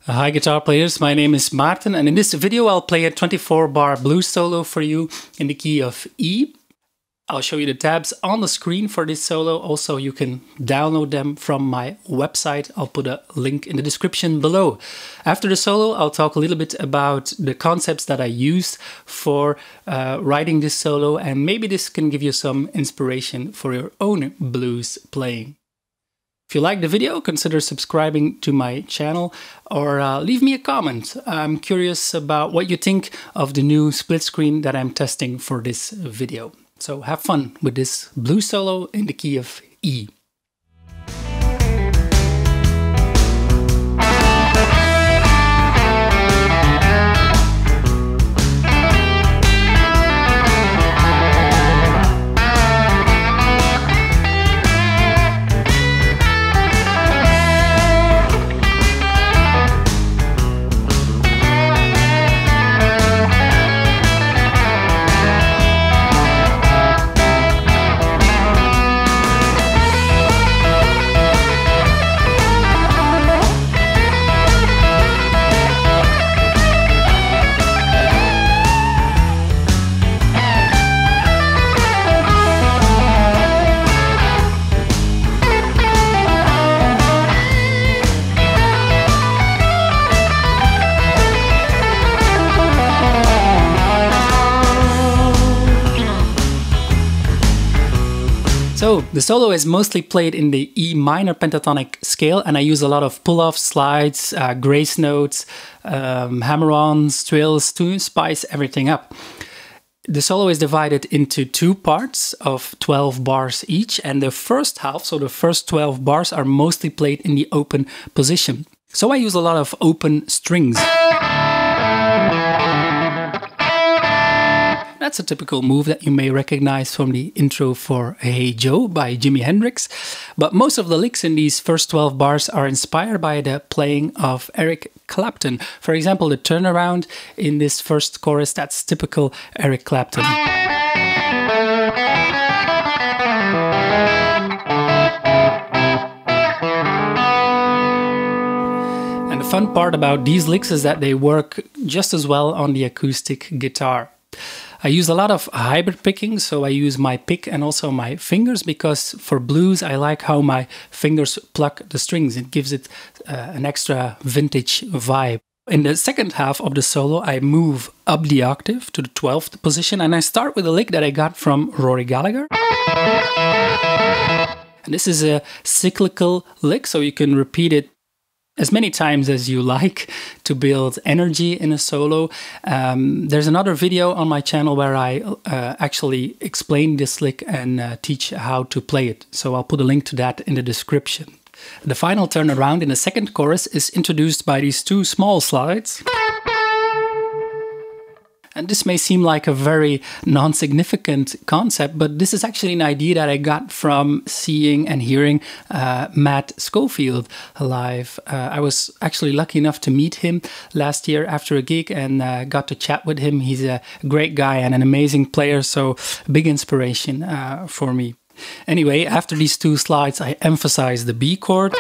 Hi guitar players, my name is Maarten and in this video I'll play a 24-bar blues solo for you in the key of E. I'll show you the tabs on the screen for this solo. Also you can download them from my website. I'll put a link in the description below. After the solo I'll talk a little bit about the concepts that I used for writing this solo, and maybe this can give you some inspiration for your own blues playing. If you like the video, consider subscribing to my channel or leave me a comment. I'm curious about what you think of the new split screen that I'm testing for this video. So have fun with this blues solo in the key of E. So the solo is mostly played in the E minor pentatonic scale, and I use a lot of pull-offs, slides, grace notes, hammer-ons, trills to spice everything up. The solo is divided into two parts of 12 bars each, and the first half, so the first 12 bars, are mostly played in the open position. So I use a lot of open strings. That's a typical move that you may recognize from the intro for Hey Joe by Jimi Hendrix. But most of the licks in these first 12 bars are inspired by the playing of Eric Clapton. For example, the turnaround in this first chorus, that's typical Eric Clapton. And the fun part about these licks is that they work just as well on the acoustic guitar. I use a lot of hybrid picking, so I use my pick and also my fingers, because for blues I like how my fingers pluck the strings. It gives it an extra vintage vibe. In the second half of the solo I move up the octave to the 12th position, and I start with a lick that I got from Rory Gallagher. And this is a cyclical lick, so you can repeat it as many times as you like to build energy in a solo. There's another video on my channel where I actually explain this lick and teach how to play it. So I'll put a link to that in the description. The final turnaround in the second chorus is introduced by these two small slides. And this may seem like a very non-significant concept, but this is actually an idea that I got from seeing and hearing Matt Schofield live. I was actually lucky enough to meet him last year after a gig and got to chat with him. He's a great guy and an amazing player, so big inspiration for me. Anyway, after these two slides, I emphasize the B chord.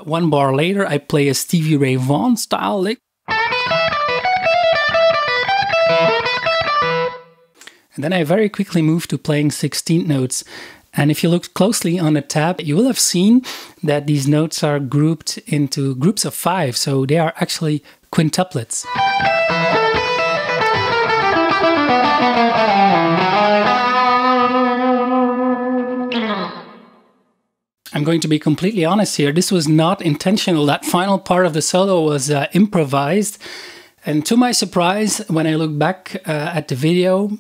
One bar later, I play a Stevie Ray Vaughan style lick. And then I very quickly move to playing 16th notes. And if you look closely on the tab, you will have seen that these notes are grouped into groups of 5. So they are actually quintuplets. I'm going to be completely honest here, this was not intentional. That final part of the solo was improvised. And to my surprise, when I look back at the video,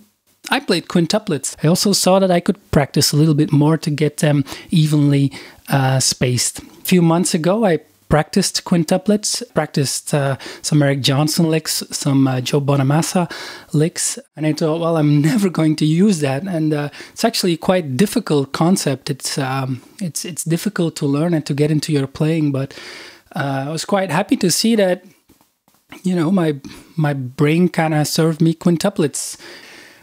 I played quintuplets. I also saw that I could practice a little bit more to get them evenly spaced. A few months ago, I practiced quintuplets, practiced some Eric Johnson licks, some Joe Bonamassa licks, and I thought, well, I'm never going to use that. And it's actually quite a difficult concept. It's difficult to learn and to get into your playing, but I was quite happy to see that, you know, my brain kind of served me quintuplets.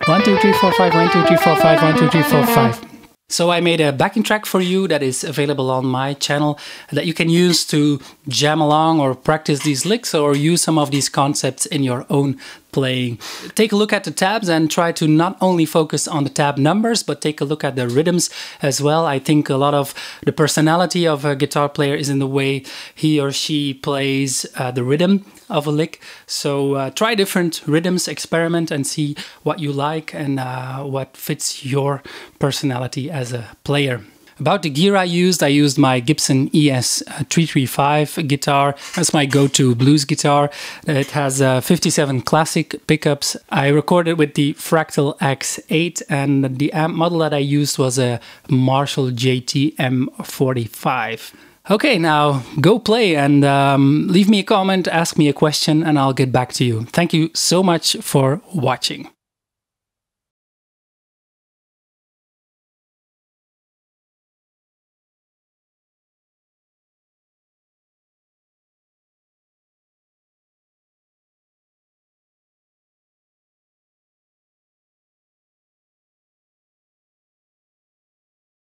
1, 2, 3, 4, 5, 1, 2, 3, 4, 5, 1, 2, 3, 4, 5. So I made a backing track for you that is available on my channel that you can use to jam along or practice these licks or use some of these concepts in your own playing. Take a look at the tabs and try to not only focus on the tab numbers, but take a look at the rhythms as well. I think a lot of the personality of a guitar player is in the way he or she plays the rhythm of a lick. So try different rhythms, experiment and see what you like and what fits your personality as a player. About the gear I used my Gibson ES335 guitar. That's my go-to blues guitar. It has 57 classic pickups. I recorded with the Fractal X8 and the amp model that I used was a Marshall JT M45. Okay, now go play and leave me a comment, ask me a question, and I'll get back to you. Thank you so much for watching.